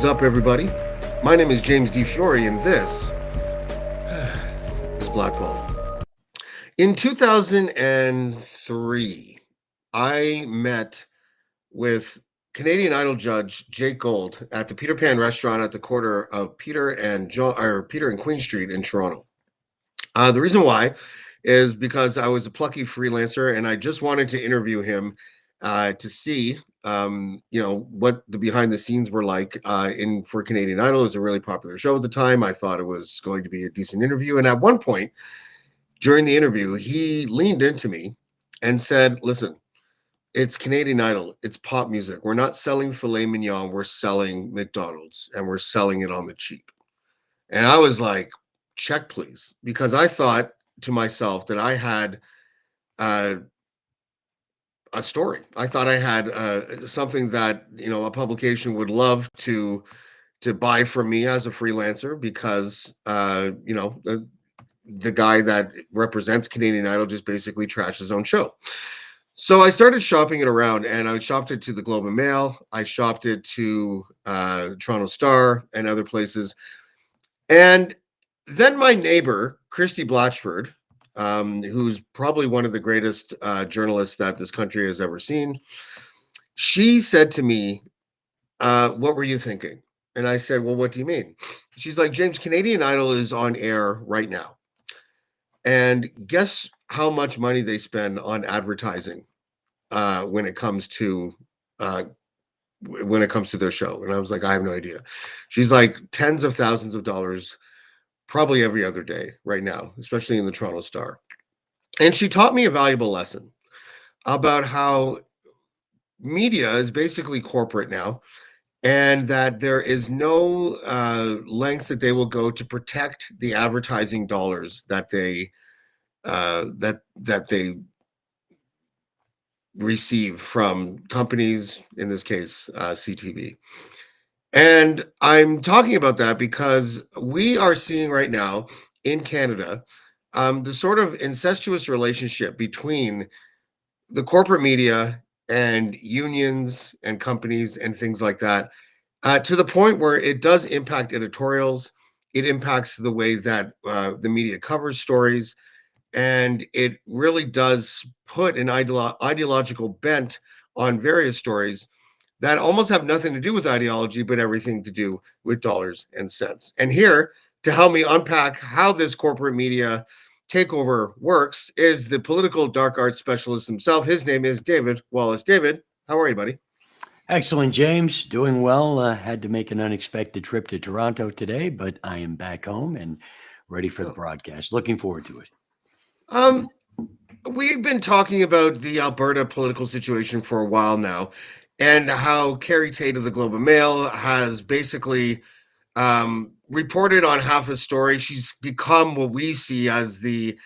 is up, everybody? My name is James D. Fiore, and this is Blackball. In 2003, I met with Canadian Idol judge Jake Gold at the Peter Pan restaurant at the corner of Peter and Queen Street in Toronto. The reason why is because I was a plucky freelancer and I just wanted to interview him to see, what the behind the scenes were like in for Canadian Idol. It was a really popular show at the time. I thought it was going to be a decent interview. And at one point during the interview, he leaned into me and said, "Listen, it's Canadian Idol. It's pop music. We're not selling filet mignon. We're selling McDonald's and we're selling it on the cheap." And I was like, check, please. Because I thought to myself that I had uh, a story. I thought I had something that, a publication would love to buy from me as a freelancer because, the guy that represents Canadian Idol just basically trashed his own show. So I started shopping it around, and I shopped it to the Globe and Mail. I shopped it to Toronto Star and other places. And then my neighbor, Christy Blatchford, who's probably one of the greatest journalists that this country has ever seen, she said to me, "What were you thinking?" And I said, "Well, what do you mean?" She's like, "James, Canadian Idol is on air right now. And guess how much money they spend on advertising when it comes to uh, their show?" And I was like, "I have no idea." She's like, "Tens of thousands of dollars probably every other day right now, especially in the Toronto Star." And she taught me a valuable lesson about how media is basically corporate now, and that there is no length that they will go to protect the advertising dollars that they receive from companies, in this case, CTV. And I'm talking about that because we are seeing right now in Canada the sort of incestuous relationship between the corporate media and unions and companies and things like that, to the point where it does impact editorials. It impacts the way that the media covers stories, and it really does put an ideological bent on various stories that almost have nothing to do with ideology, but everything to do with dollars and cents. And here to help me unpack how this corporate media takeover works is the political dark arts specialist himself. His name is David Wallace. David, how are you, buddy? Excellent, James. Doing well. Had to make an unexpected trip to Toronto today, but I am back home and ready for the Oh. broadcast. Looking forward to it. Um, we've been talking about the Alberta political situation for a while now, and how Carrie Tate of the Globe and Mail has basically reported on half a story. She's become what we see as the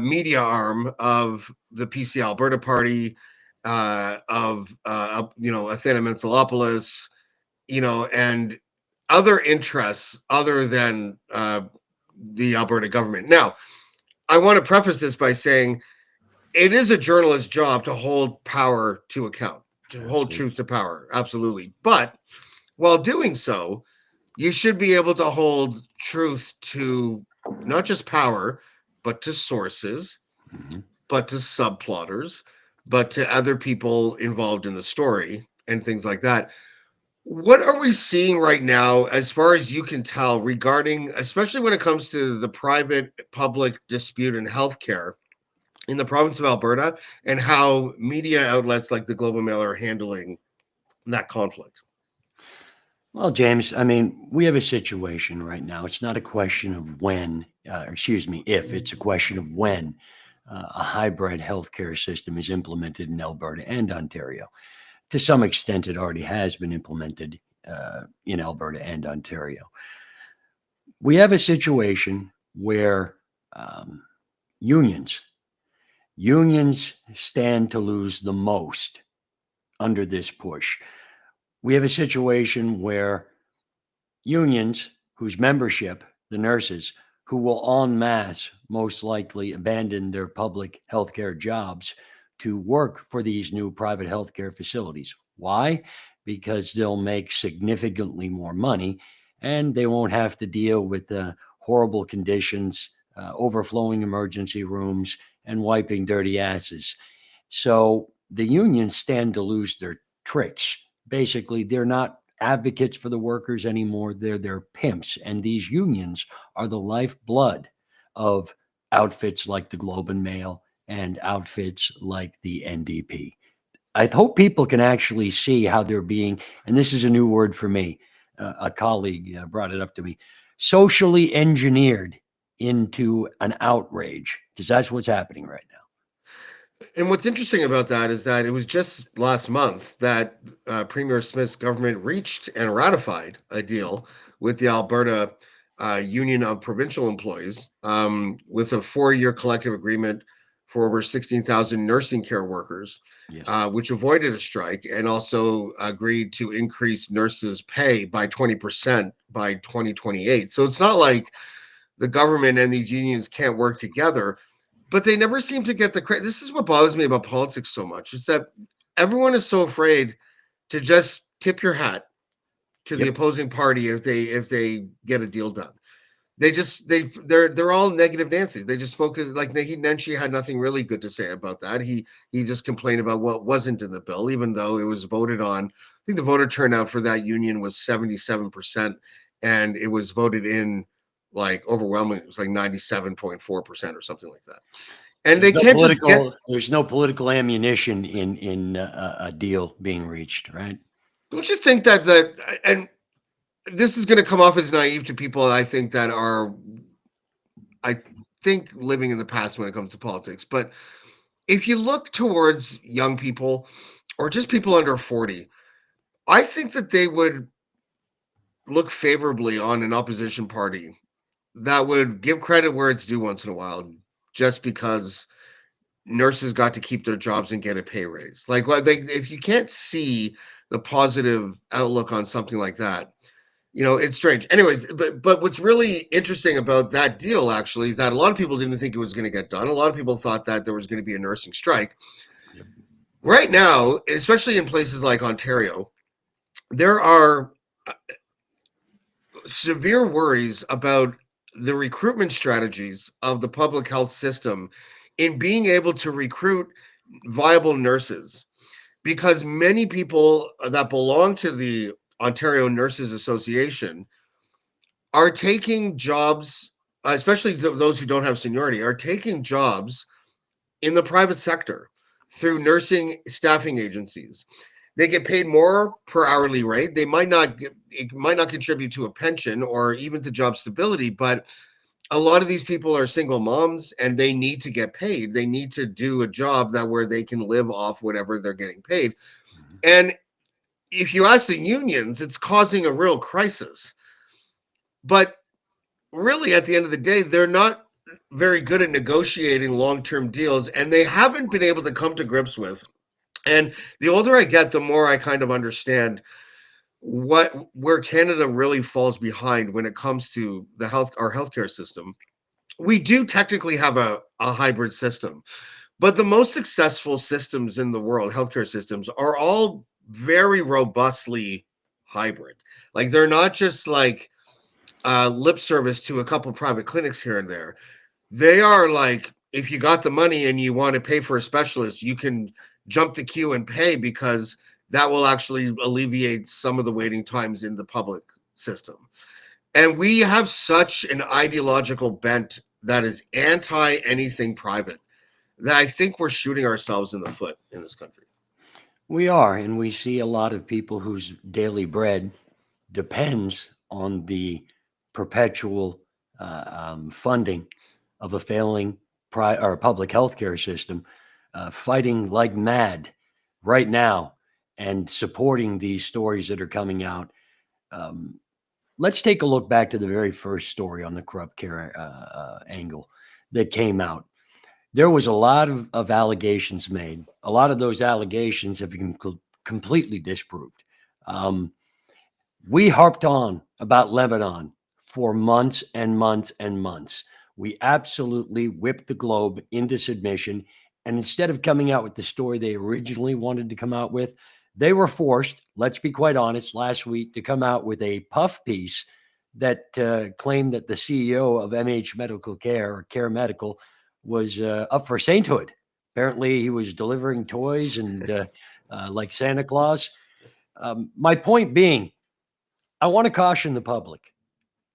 media arm of the PC Alberta Party, Athena Mentzelopoulos, and other interests other than the Alberta government. Now, I want to preface this by saying it is a journalist's job to hold power to account, to hold Absolutely. truth to power. Absolutely. But while doing so, you should be able to hold truth to not just power, but to sources, Mhm. but to subplotters, but to other people involved in the story and things like that. What are we seeing right now, as far as you can tell, regarding, especially when it comes to the private public dispute in healthcare in the province of Alberta, and how media outlets like the Globe and Mail are handling that conflict? Well, James, I mean, we have a situation right now. It's not a question of when, excuse me, if, it's a question of when a hybrid healthcare system is implemented in Alberta and Ontario. To some extent, it already has been implemented in Alberta and Ontario. We have a situation where um, unions unions stand to lose the most under this push. We have a situation where unions whose membership, the nurses, who will en masse most likely abandon their public healthcare jobs to work for these new private healthcare facilities. Why? because they'll make significantly more money and they won't have to deal with the horrible conditions, overflowing emergency rooms, and wiping dirty asses. So the unions stand to lose their tricks. Basically, they're not advocates for the workers anymore. They're their pimps. And these unions are the lifeblood of outfits like the Globe and Mail and outfits like the NDP. I hope people can actually see how they're being, and this is a new word for me. A colleague brought it up to me, socially engineered into an outrage, because that's what's happening right now. And what's interesting about that is that it was just last month that Premier Smith's government reached and ratified a deal with the Alberta Union of Provincial Employees with a 4-year collective agreement for over 16,000 nursing care workers, Yes. which avoided a strike and also agreed to increase nurses' pay by 20% by 2028. So it's not like the government and these unions can't work together, but they never seem to get the credit. This is what bothers me about politics so much, is that everyone is so afraid to just tip your hat to the Yep. opposing party if they get a deal done. They're all negative Nancy's. They just focus, like Naheed Nenshi had nothing really good to say about that. He just complained about what wasn't in the bill, even though it was voted on. I think the voter turnout for that union was 77%, and it was voted in like overwhelming. It was like 97.4% or something like that. And they can't just get. There's no political ammunition in a deal being reached, right? Don't you think that and this is going to come off as naive to people, I think, that are, I think, living in the past when it comes to politics. But if you look towards young people or just people under 40, I think that they would look favorably on an opposition party that would give credit where it's due once in a while, just because nurses got to keep their jobs and get a pay raise. Like, well, if you can't see the positive outlook on something like that, it's strange. Anyways, but what's really interesting about that deal actually is that a lot of people didn't think it was going to get done. A lot of people thought that there was going to be a nursing strike. Yep. Right now, especially in places like Ontario, there are severe worries about the recruitment strategies of the public health system in being able to recruit viable nurses, because many people that belong to the Ontario Nurses Association are taking jobs, especially those who don't have seniority, are taking jobs in the private sector through nursing staffing agencies. They get paid more per hourly rate. It might not contribute to a pension or even to job stability, but a lot of these people are single moms and they need to get paid. They need to do a job that where they can live off whatever they're getting paid. Mhm. And if you ask the unions, it's causing a real crisis. But really, at the end of the day, they're not very good at negotiating long-term deals, and they haven't been able to come to grips with. And the older I get, the more I kind of understand where Canada really falls behind when it comes to our healthcare system. We do technically have a hybrid system, but the most successful systems in the world, healthcare systems, are all very robustly hybrid. Like, they're not just like lip service to a couple private clinics here and there. They are like, if you got the money and you want to pay for a specialist, you can jump the queue and pay, because that will actually alleviate some of the waiting times in the public system. And we have such an ideological bent that is anti anything private that I think we're shooting ourselves in the foot in this country. We are, and we see a lot of people whose daily bread depends on the perpetual funding of a failing or public healthcare system, fighting like mad right now and supporting these stories that are coming out. Um, let's take a look back to the very first story on the corrupt care angle that came out. There was a lot of allegations made. A lot of those allegations have been completely disproved. Um, we harped on about Lebanon for months and months and months. We absolutely whipped the Globe into submission. And instead of coming out with the story they originally wanted to come out with, They were forced, let's be quite honest, last week to come out with a puff piece that claimed that the CEO of MH Medical Care or Care Medical was up for sainthood. Apparently, he was delivering toys and like Santa Claus. My point being, I want to caution the public.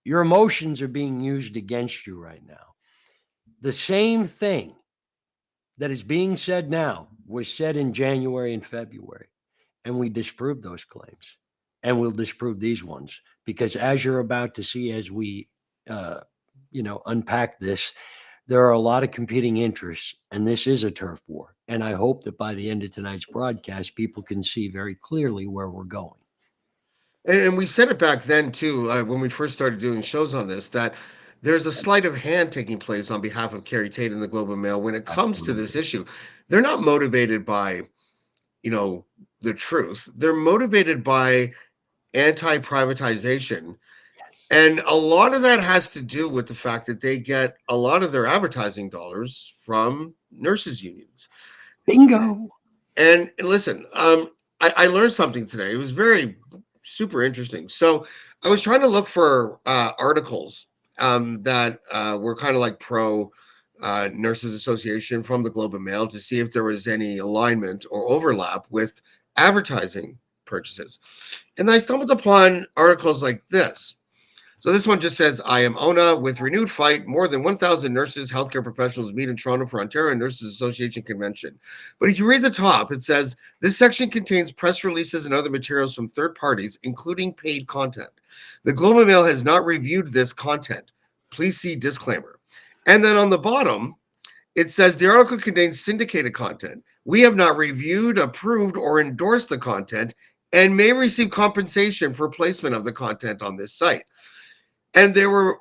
Your emotions are being used against you right now. The same thing that is being said now was said in January and February, and we disproved those claims, and we'll disprove these ones because, as you're about to see, as we, uh, unpack this, there are a lot of competing interests, and this is a turf war. And I hope that by the end of tonight's broadcast, people can see very clearly where we're going. And we said it back then too, when we first started doing shows on this, that there's a sleight of hand taking place on behalf of Carrie Tate and the Globe and Mail when it comes to this Absolutely. issue. They're not motivated by, you know, the truth. They're motivated by anti-privatization. Yes. And a lot of that has to do with the fact that they get a lot of their advertising dollars from nurses unions. Bingo. And listen, I learned something today. It was very super interesting. So I was trying to look for articles that were kind of like pro Nurses Association from the Globe and Mail to see if there was any alignment or overlap with advertising purchases. And I stumbled upon articles like this. So this one just says, I am Ona with renewed fight. More than 1,000 nurses, healthcare professionals meet in Toronto for Ontario Nurses Association convention. But if you read the top, it says, this section contains press releases and other materials from third parties, including paid content. The Globe and Mail has not reviewed this content. Please see disclaimer. And then on the bottom, it says the article contains syndicated content. We have not reviewed, approved, or endorsed the content and may receive compensation for placement of the content on this site. And there were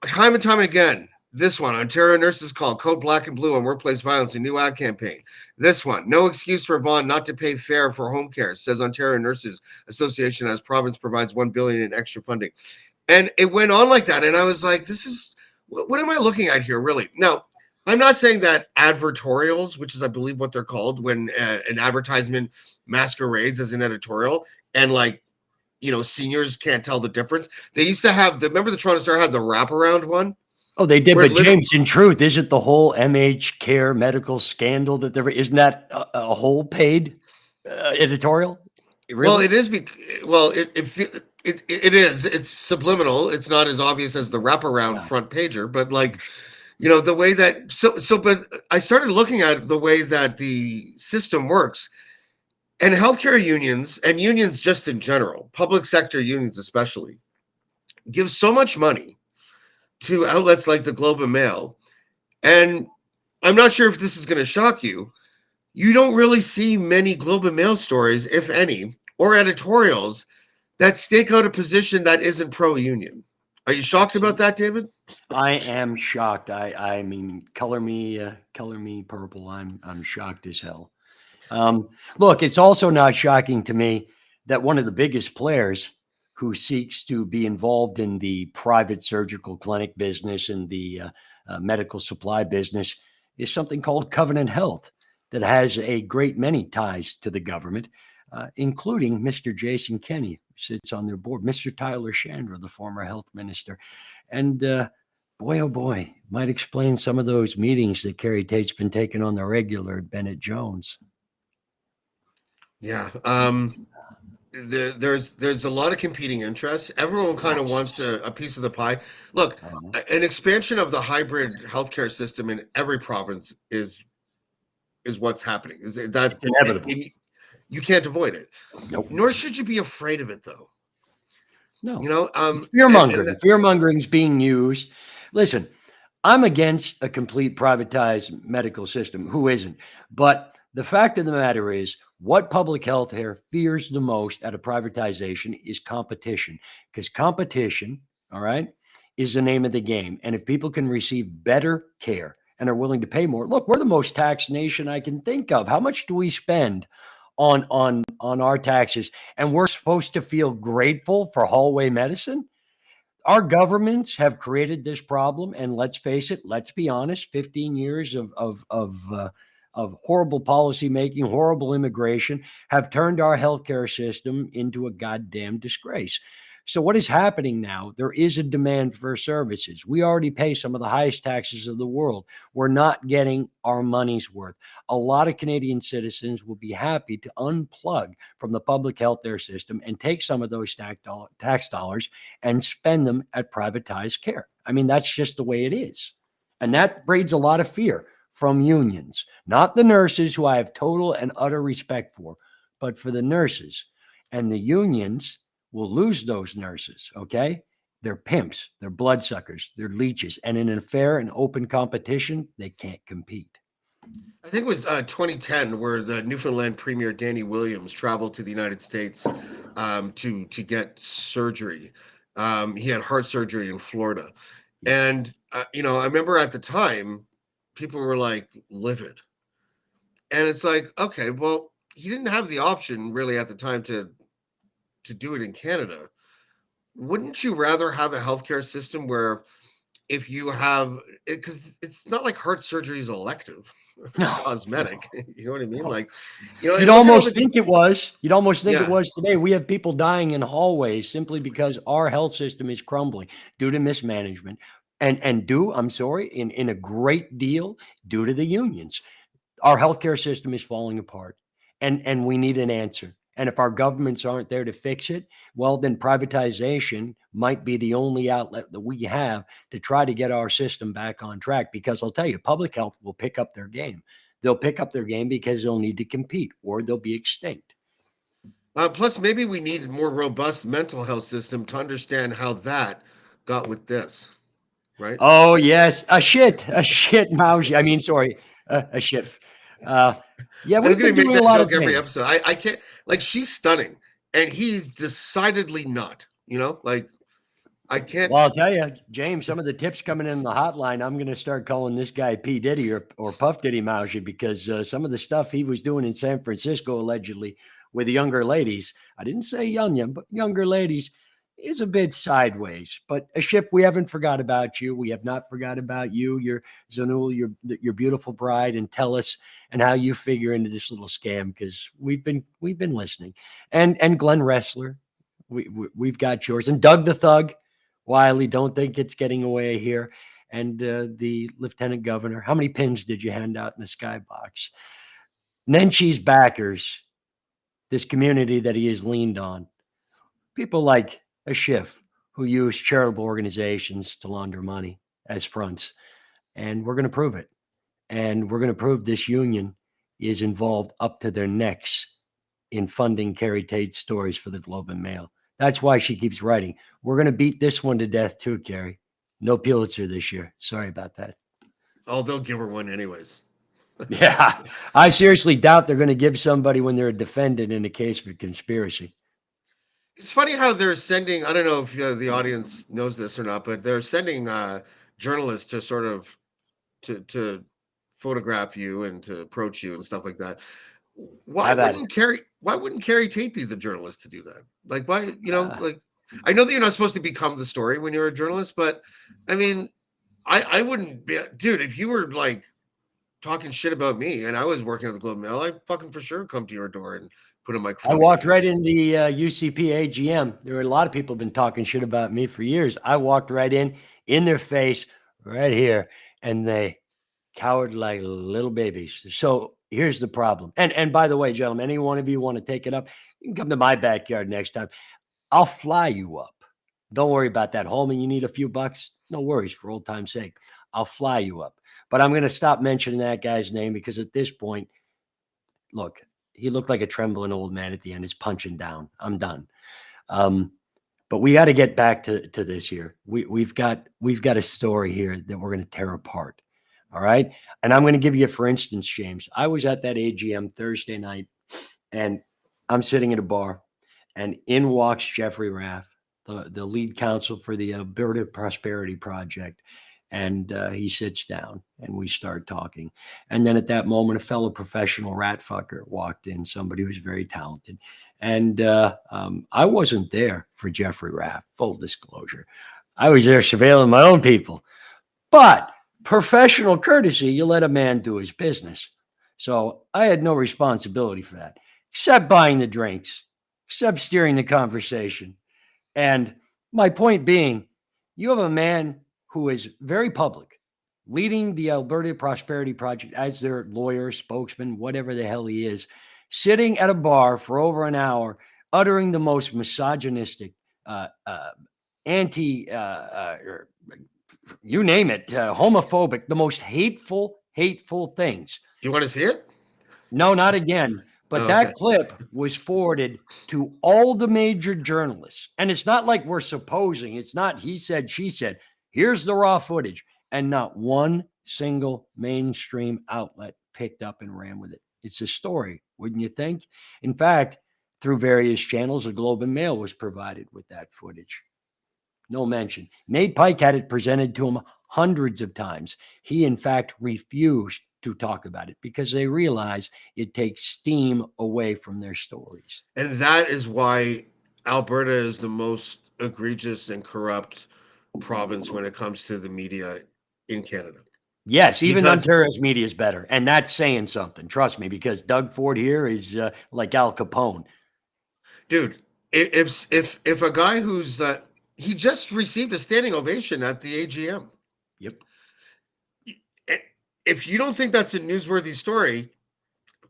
time and time again. This one, Ontario nurses call code black and blue on workplace violence, a new ad campaign. This one, no excuse for Vaughan not to pay fair for home care, says Ontario Nurses Association as province provides $1 billion in extra funding. And it went on like that. And I was like, this is, what am I looking at here, really? Now, I'm not saying that advertorials, which is, I believe, what they're called when an advertisement masquerades as an editorial, and like seniors can't tell the difference. They used to have remember the Toronto Star had the wraparound one Oh, they did. where it But literally, James, in truth, isn't the whole MH Care medical scandal that there isn't that a whole paid editorial? well, Really? it is, well, it is. It's subliminal. It's not as obvious as the wraparound Yeah. front pager, but like, the way that, but I started looking at the way that the system works. And healthcare unions and unions just in general, public sector unions especially, give so much money to outlets like the Globe and Mail. And I'm not sure if this is going to shock you. You don't really see many Globe and Mail stories, if any, or editorials that stake out a position that isn't pro union. Are you shocked about Absolutely. that, David? I am shocked. I mean, color me purple. I'm shocked as hell. Look, it's also not shocking to me that one of the biggest players who seeks to be involved in the private surgical clinic business and the medical supply business is something called Covenant Health that has a great many ties to the government, including Mr. Jason Kenney, who sits on their board, Mr. Tyler Chandra, the former health minister. And boy, oh boy, might explain some of those meetings that Carrie Tate's been taking on the regular at Bennett Jones. Yeah. There's a lot of competing interests. Everyone kind of wants Yes. a piece of the pie. Look, Uh-huh. an expansion of the hybrid healthcare system in every province is what's happening. Is that It's inevitable. you can't avoid it. Nope. Nor should you be afraid of it, though. No. Fear And mongering. Fear mongering is being used. Listen, I'm against a complete privatized medical system. Who isn't? But the fact of the matter is, what public health care fears the most out of privatization is competition, because competition, all right, is the name of the game. And if people can receive better care and are willing to pay more, look, we're the most taxed nation I can think of. How much do we spend on our taxes? And we're supposed to feel grateful for hallway medicine? Our governments have created this problem, and let's face it, let's be honest, 15 years of of horrible policy making, horrible immigration, have turned our healthcare system into a goddamn disgrace. So what is happening now? There is a demand for services. We already pay some of the highest taxes of the world. We're not getting our money's worth. A lot of Canadian citizens will be happy to unplug from the public healthcare system and take some of those tax dollars and spend them at privatized care. I mean, that's just the way it is. And that breeds a lot of fear from unions, not the nurses, who I have total and utter respect for, but for the nurses. And the unions will lose those nurses, okay? They're pimps, they're bloodsuckers, they're leeches. And in a fair and open competition, they can't compete. I think it was 2010 where the Newfoundland Premier Danny Williams traveled to the United States to get surgery. He had heart surgery in Florida, Yeah. and I remember at the time people were like livid, and it's like, okay, well, he didn't have the option really at the time to do it in Canada. Wouldn't you rather have a healthcare system where if you have it, because it's not like heart surgery is elective or No, no, cosmetic. You know what I mean? no. Like, You'd and look at all almost the think it was. You'd almost think it yeah. was today. We have people dying in hallways simply because our health system is crumbling due to mismanagement. And I'm sorry, in a great deal due to the unions. Our healthcare system is falling apart, and we need an answer. And if our governments aren't there to fix it, well, then privatization might be the only outlet that we have to try to get our system back on track. Because I'll tell you, public health will pick up their game. They'll pick up their game because they'll need to compete or they'll be extinct. Plus, maybe we need a more robust mental health system to understand how that got with this, right? Oh yes, a shit, Mauji. I mean, sorry, a shift. Uh, yeah, I'm we've gonna been make doing a that lot of joke every things. episode. I can't like she's stunning, and he's decidedly not. Like I can't. Well, I'll tell you, James, some of the tips coming in the hotline, I'm going to start calling this guy P. Diddy or Puff Diddy Mauji, because some of the stuff he was doing in San Francisco, allegedly, with younger ladies, I didn't say young, but younger ladies, is a bit sideways. But Ashif, we haven't forgot about you. We have not forgot about you, your Zanul, your beautiful bride, and tell us and how you figure into this little scam, because we've been listening. And Glenn Wrestler, we've got yours, and Doug the Thug. Wiley, don't think it's getting away here. And the lieutenant governor, how many pins did you hand out in the skybox? Nenchi's backers, this community that he has leaned on, people like a Schiff who use charitable organizations to launder money as fronts. And we're going to prove it. And we're going to prove this union is involved up to their necks in funding Carrie Tate's stories for the Globe and Mail. That's why she keeps writing. We're going to beat this one to death too, Carrie. No Pulitzer this year. Sorry about that. Oh, they'll give her one anyways. Yeah, I seriously doubt they're going to give somebody when they're a defendant in a case for conspiracy. It's funny how they're sending. I don't know if the audience knows this or not, but they're sending journalists to sort of to photograph you and to approach you and stuff like that. Have at it. Why wouldn't Carrie Tate be the journalist to do that? Like why, Uh, like I know that you're not supposed to become the story when you're a journalist, but I mean, I wouldn't be, dude, if you were like talking shit about me and I was working at the Globe and Mail, I'd fucking for sure come to your door and put a I microphone in your walked right face. in the UCP AGM. There were a lot of people been talking shit about me for years. I walked right in their face, right here, and they cowered like little babies. So here's the problem. And by the way, gentlemen, any one of you want to take it up, you can come to my backyard next time. I'll fly you up. Don't worry about that, Holman. You need a few bucks? No worries, for old time's sake. I'll fly you up. But I'm going to stop mentioning that guy's name because at this point, look, he looked like a trembling old man at the end. He's punching down. I'm done. Um, but we got to get back to this here. We've got a story here that we're going to tear apart. All right. And I'm going to give you, for instance, James, I was at that AGM Thursday night and I'm sitting at a bar and in walks Jeffrey Raff, the lead counsel for the Alberta Prosperity Project. And he sits down and we start talking. And then at that moment, a fellow professional rat fucker walked in, somebody who's very talented. And I wasn't there for Jeffrey Raff, full disclosure. I was there surveilling my own people. But professional courtesy, you let a man do his business. So I had no responsibility for that, except buying the drinks, except steering the conversation. And my point being, you have a man who is very public, leading the Alberta Prosperity Project as their lawyer, spokesman, whatever the hell he is, sitting at a bar for over an hour, uttering the most misogynistic, uh, uh, anti, you name it, homophobic, the most hateful things. You want to see it? No, not again. But Oh, okay. that clip was forwarded to all the major journalists. And it's not like we're supposing, it's not he said, she said. Here's the raw footage. And not one single mainstream outlet picked up and ran with it. It's a story, wouldn't you think? In fact, through various channels, the Globe and Mail was provided with that footage. No mention. Nate Pike had it presented to him hundreds of times. He, in fact, refused to talk about it because they realize it takes steam away from their stories. And that is why Alberta is the most egregious and corrupt province when it comes to the media in Canada. Yes, even Because, Ontario's media is better. And that's saying something. Trust me, because Doug Ford here is like Al Capone. dude, if a guy who's he just received a standing ovation at the AGM. Yep. If you don't think that's a newsworthy story,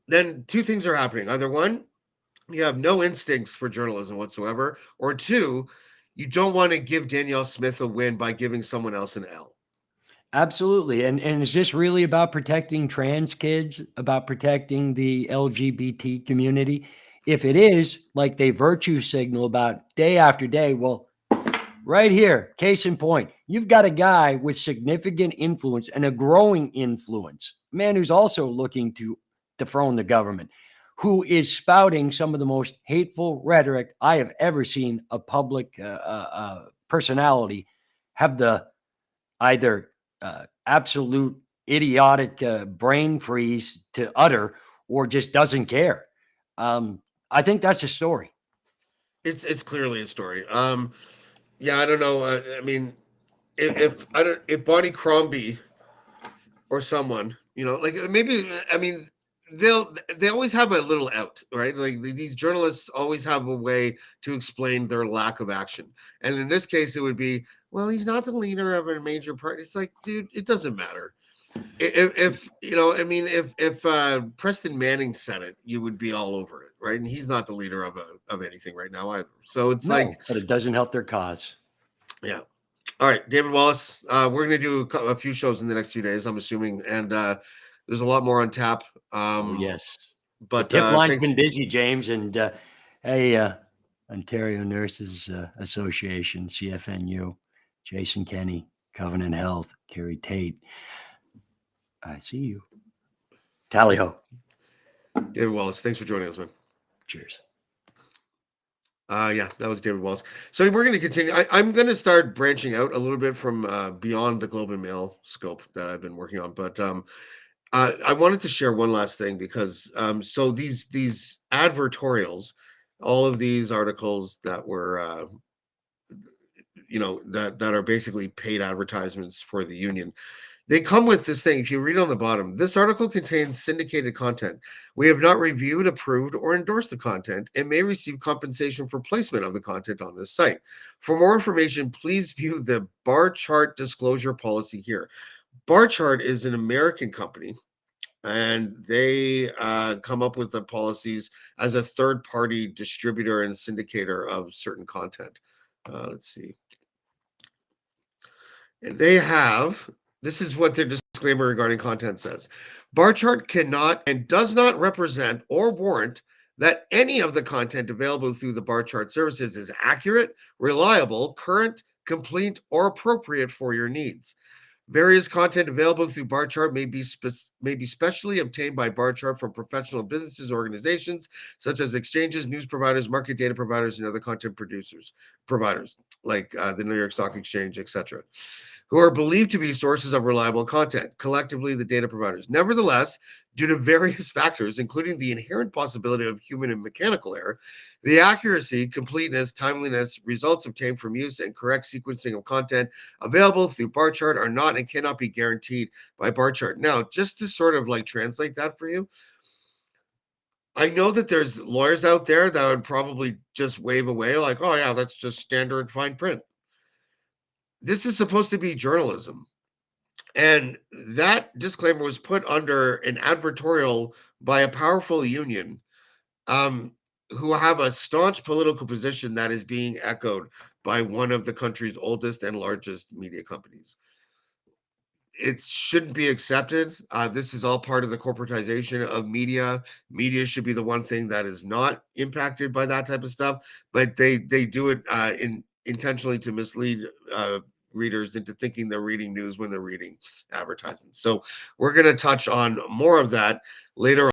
then two things are happening. Either one, you have no instincts for journalism whatsoever, or two, you don't want to give Danielle Smith a win by giving someone else an L. Absolutely. And is this really about protecting trans kids, about protecting the LGBT community? If it is, like they virtue signal about day after day, well, right here, case in point, you've got a guy with significant influence and a growing influence, a man who's also looking to dethrone the government, who is spouting some of the most hateful rhetoric I have ever seen a public personality have the either absolute idiotic brain freeze to utter or just doesn't care. I think that's a story. It's clearly a story. Yeah, I don't know. I mean, if I don't, if Bonnie Crombie or someone, like maybe, I mean, they always have a little out, right? Like these journalists always have a way to explain their lack of action, and in this case, it would be, well, he's not the leader of a major party. It's like, dude, it doesn't matter. If I mean, if Preston Manning said it, you would be all over it, right? And he's not the leader of anything right now either. So it's like, No, but it doesn't help their cause. yeah. All right, David Wallace. We're going to do a few shows in the next few days, I'm assuming, and there's a lot more on tap. Oh, yes. The But tip line's thanks, been busy, James. And hey, Ontario Nurses Association, CFNU, Jason Kenny, Covenant Health, Carrie Tate. I see you. Tally ho. David Wallace. Thanks for joining us, man. Cheers. Yeah, that was David Wallace. So we're going to continue. I'm going to start branching out a little bit from beyond the Globe and Mail scope that I've been working on. But I wanted to share one last thing because so these advertorials, all of these articles that were that are basically paid advertisements for the union. They come with this thing. If you read on the bottom, this article contains syndicated content. We have not reviewed, approved, or endorsed the content and may receive compensation for placement of the content on this site. For more information, please view the bar chart disclosure policy here. Bar chart is an American company, and they come up with the policies as a third party distributor and syndicator of certain content. Let's see. And they have, this is what their disclaimer regarding content says. Bar chart cannot and does not represent or warrant that any of the content available through the bar chart services is accurate, reliable, current, complete, or appropriate for your needs. Various content available through bar chart may be specially obtained by bar chart from professional businesses, organizations such as exchanges, news providers, market data providers, and other content providers like the New York Stock Exchange, etc., who are believed to be sources of reliable content, collectively the data providers. Nevertheless, Due to various factors, including the inherent possibility of human and mechanical error, the accuracy, completeness, timeliness, results obtained from use, and correct sequencing of content available through bar chart are not and cannot be guaranteed by bar chart. Now, just to sort of like translate that for you, I know that there's lawyers out there that would probably just wave away like, oh, yeah, that's just standard fine print. This is supposed to be journalism. And that disclaimer was put under an advertorial by a powerful union um, who have a staunch political position that is being echoed by one of the country's oldest and largest media companies. It shouldn't be accepted. This is all part of the corporatization of media. Media should be the one thing that is not impacted by that type of stuff, but they do it intentionally to mislead readers into thinking they're reading news when they're reading advertisements. So we're going to touch on more of that later